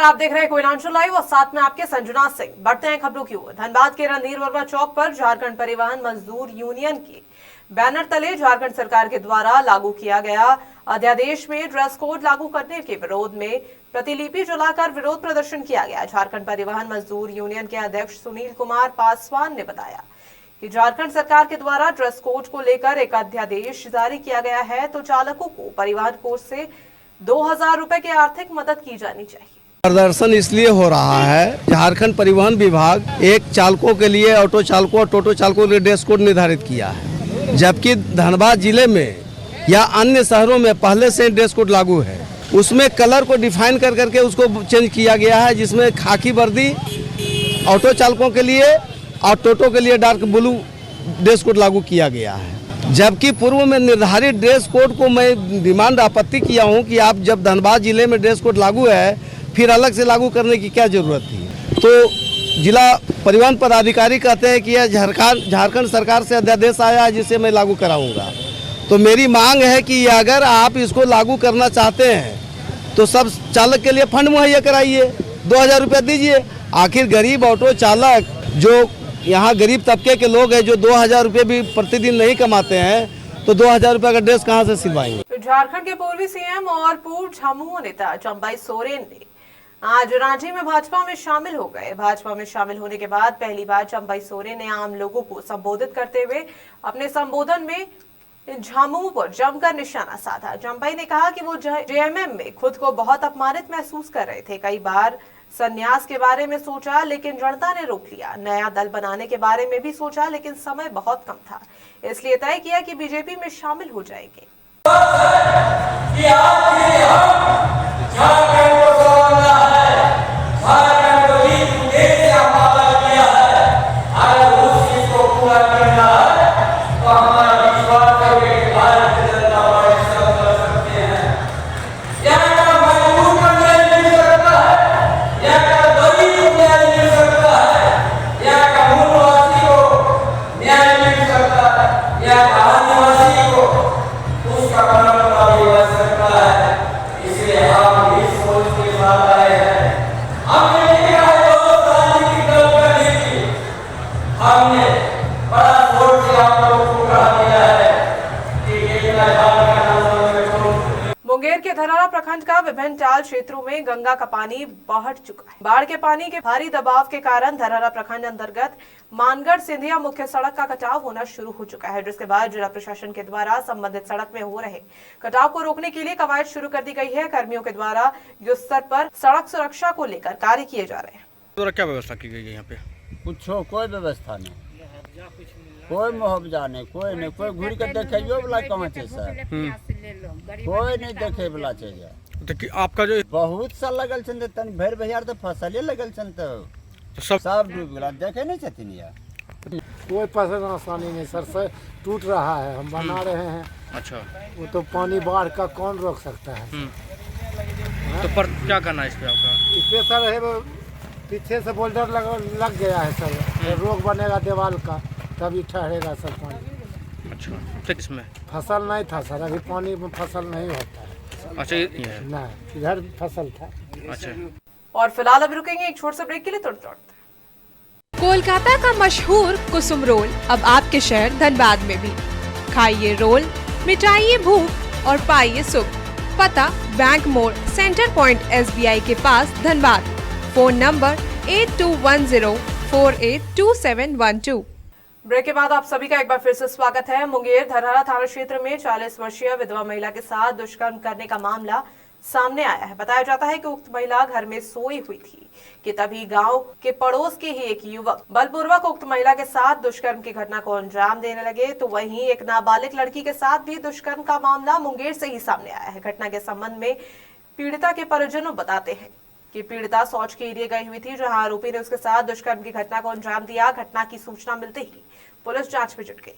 नमस्कार, आप देख रहे हैं कोयलांचल लाइव और साथ में आपके संजना सिंह। बढ़ते हैं खबरों की ओर। धनबाद के रणधीर वर्मा चौक पर झारखंड परिवहन मजदूर यूनियन के बैनर तले झारखंड सरकार के द्वारा लागू किया गया अध्यादेश में ड्रेस कोड लागू करने के विरोध में प्रतिलिपि जलाकर विरोध प्रदर्शन किया गया। झारखंड परिवहन मजदूर यूनियन के अध्यक्ष सुनील कुमार पासवान ने बताया कि झारखंड सरकार के द्वारा ड्रेस कोड को लेकर एक अध्यादेश जारी किया गया है, तो चालकों को परिवहन कोष से 2000 रुपए की आर्थिक मदद की जानी चाहिए। प्रदर्शन इसलिए हो रहा है, झारखंड परिवहन विभाग एक चालकों के लिए, ऑटो चालकों और टोटो चालकों के लिए ड्रेस कोड निर्धारित किया है, जबकि धनबाद जिले में या अन्य शहरों में पहले से ड्रेस कोड लागू है। उसमें कलर को डिफाइन कर करके उसको चेंज किया गया है, जिसमें खाकी वर्दी ऑटो चालकों के लिए और टोटो के लिए डार्क ब्लू ड्रेस कोड लागू किया गया है। जबकि पूर्व में निर्धारित ड्रेस कोड को मैं डिमांड आपत्ति किया हूं कि आप जब धनबाद जिले में ड्रेस कोड लागू है, फिर अलग से लागू करने की क्या जरूरत थी। तो जिला परिवहन पदाधिकारी कहते हैं कि यह झारखंड सरकार से अध्यादेश आया है, जिसे मैं लागू कराऊंगा। तो मेरी मांग है कि अगर आप इसको लागू करना चाहते हैं तो सब चालक के लिए फंड मुहैया कराइए, 2000 रुपया दीजिए। आखिर गरीब ऑटो चालक, जो यहाँ गरीब तबके के लोग हैं, जो 2000 रुपये भी प्रतिदिन नहीं कमाते हैं, तो 2000 रुपये का ड्रेस कहाँ से सिलवाएंगे। झारखंड के पूर्वी सीएम और पूर्व झामुमो नेता चंपाई सोरेन ने आज रांची में भाजपा में शामिल हो गए। भाजपा में शामिल होने के बाद पहली बार चंपाई सोरेन ने आम लोगों को संबोधित करते हुए अपने संबोधन में झामुमो पर जमकर निशाना साधा। चंपाई ने कहा कि वो जेएमएम में खुद को बहुत अपमानित महसूस कर रहे थे। कई बार संन्यास के बारे में सोचा, लेकिन जनता ने रोक लिया। नया दल बनाने के बारे में भी सोचा, लेकिन समय बहुत कम था, इसलिए तय किया कि बीजेपी में शामिल हो जाएंगे। मुंगेर के धरारा प्रखंड का विभिन्न टाल क्षेत्रों में गंगा का पानी बढ़ चुका है। बाढ़ के पानी के भारी दबाव के कारण धरारा प्रखंड अंतर्गत मानगढ़ सिंधिया मुख्य सड़क का कटाव होना शुरू हो चुका है, जिसके बाद जिला प्रशासन के द्वारा संबंधित सड़क में हो रहे कटाव को रोकने के लिए कवायद शुरू कर दी गई है। कर्मियों के द्वारा युद्ध स्तर पर सड़क सुरक्षा को लेकर कार्य किए जा रहे हैं। तो क्या व्यवस्था की गई है यहाँ पे? कुछ कोई व्यवस्था नहीं, कोई मुआवजा नहीं, कोई घूर के देखियो वाला कहाँ है सर, कोई नहीं देखे वाला चाहिए। तो आपका जो बहुत सा लगल छन, तन भर बजार तो फसले लगल छन, तो सब डूब गया, देखे नहीं छथिन यार। कोई फसल आसानी नहीं सर, से टूट रहा है, हम बना रहे हैं। अच्छा, वो तो पानी बाढ़ का कौन रोक सकता है। तो पर क्या करना है इस पे आपका? इस पे सर है वो पीछे से बोल्डर लग गया है सर, रोक बनेगा दीवार का, तभी ठहरेगा सर पानी। अच्छा, तो इसमें फसल नहीं था सर, अभी पानी में फसल नहीं होता है। अच्छा, ये है ना, इधर फसल था। अच्छा, और फिलहाल अभी रुकेंगे एक छोटे से ब्रेक के लिए। तुरंत कोलकाता का मशहूर कुसुम रोल अब आपके शहर धनबाद में भी। खाइए रोल, मिटाइए भूख और पाइए सुख। पता बैंक मोड़, सेंटर पॉइंट SBI के पास, धनबाद। Phone number 8210482712। ब्रेक के बाद आप सभी का एक बार फिर से स्वागत है। मुंगेर धरारा थाना क्षेत्र में 40 वर्षीय विधवा महिला के साथ दुष्कर्म करने का मामला सामने आया है। बताया जाता है कि उक्त महिला घर में सोई हुई थी कि तभी गांव के पड़ोस के ही एक युवक बलपूर्वक उक्त महिला के साथ दुष्कर्म की घटना को अंजाम देने लगे। तो वहीं एक नाबालिग लड़की के साथ भी दुष्कर्म का मामला मुंगेर से ही सामने आया है। घटना के संबंध में पीड़िता के परिजनों बताते हैं कि पीड़िता शौच के एरिया गई हुई थी, जहां आरोपी ने उसके साथ दुष्कर्म की घटना को अंजाम दिया। घटना की सूचना मिलते ही पुलिस जांच में जुट गई।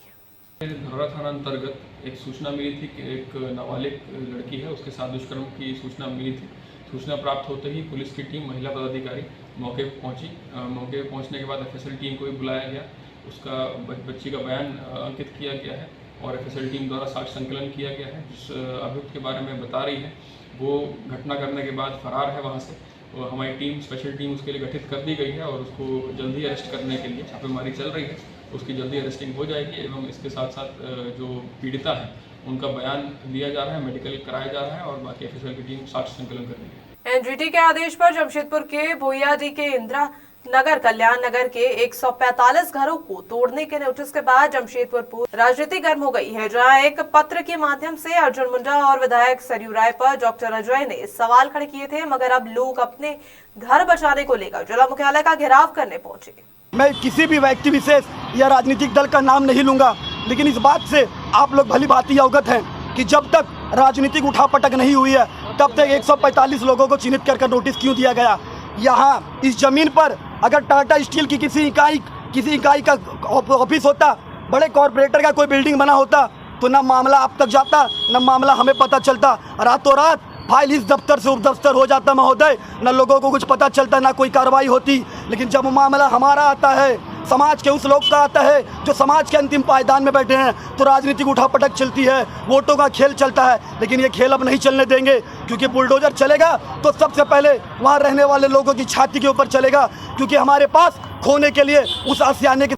धरारा थाना अंतर्गत एक सूचना मिली थी कि एक नाबालिग लड़की है, उसके साथ दुष्कर्म की सूचना मिली थी। सूचना प्राप्त होते ही पुलिस की टीम, महिला पदाधिकारी मौके पर पहुंची। मौके पर पहुंचने के बाद FSL टीम को भी बुलाया गया। उसका बच्ची का बयान अंकित किया गया है और FSL टीम द्वारा साक्ष्य संकलन किया गया है। जिस अभियुक्त के बारे में बता रही है वो घटना करने के बाद फरार है वहाँ से, हमारी टीम, स्पेशल टीम उसके लिए गठित कर दी गई है और उसको जल्दी अरेस्ट करने के लिए छापेमारी चल रही है। उसकी जल्दी अरेस्टिंग हो जाएगी एवं इसके साथ साथ जो पीड़िता है उनका बयान लिया जा रहा है, मेडिकल कराया जा रहा है और बाकी एफएसएल की टीम साक्ष्य संकलन कर रही है। एनजीटी के आदेश पर जमशेदपुर के भोयाडी के इंदिरा नगर कल्याण नगर के 145 घरों को तोड़ने के नोटिस के बाद जमशेदपुर राजनीति गर्म हो गई है, जहां एक पत्र के माध्यम से अर्जुन मुंडा और विधायक सरयू राय पर डॉक्टर अजय ने सवाल खड़े किए थे। मगर अब लोग अपने घर बचाने को लेकर जिला मुख्यालय का घेराव करने पहुंचे। मैं किसी भी व्यक्ति विशेष या राजनीतिक दल का नाम नहीं लूंगा, लेकिन इस बात से आप लोग भली भांति अवगत हैं कि जब तक राजनीतिक उठापटक नहीं हुई है तब तक 145 लोगों को चिन्हित कर नोटिस क्यों दिया गया। यहाँ इस जमीन पर अगर टाटा स्टील की किसी इकाई का ऑफिस होता, बड़े कॉरपोरेटर का कोई बिल्डिंग बना होता, तो ना मामला आप तक जाता, ना मामला हमें पता चलता। रातों रात फाइल इस दफ्तर से उस दफ्तर हो जाता महोदय, न लोगों को कुछ पता चलता, ना कोई कार्रवाई होती। लेकिन जब मामला हमारा आता है, समाज के उस लोग का आता है जो समाज के अंतिम पायदान में बैठे हैं, तो राजनीतिक उठापटक चलती है, वोटों का खेल चलता है। लेकिन ये खेल अब नहीं चलने देंगे, क्योंकि बुलडोजर चलेगा तो सबसे पहले वहाँ रहने वाले लोगों की छाती के ऊपर चलेगा, क्योंकि हमारे पास खोने के लिए उस आसियाने के।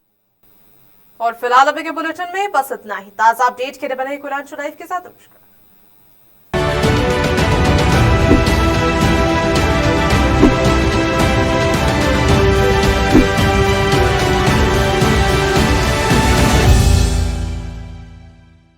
और फिलहाल अभी के बुलेटिन में बस इतना ही। ताजा अपडेट के लिए बने कुरान लाइव के साथ। नमस्कार।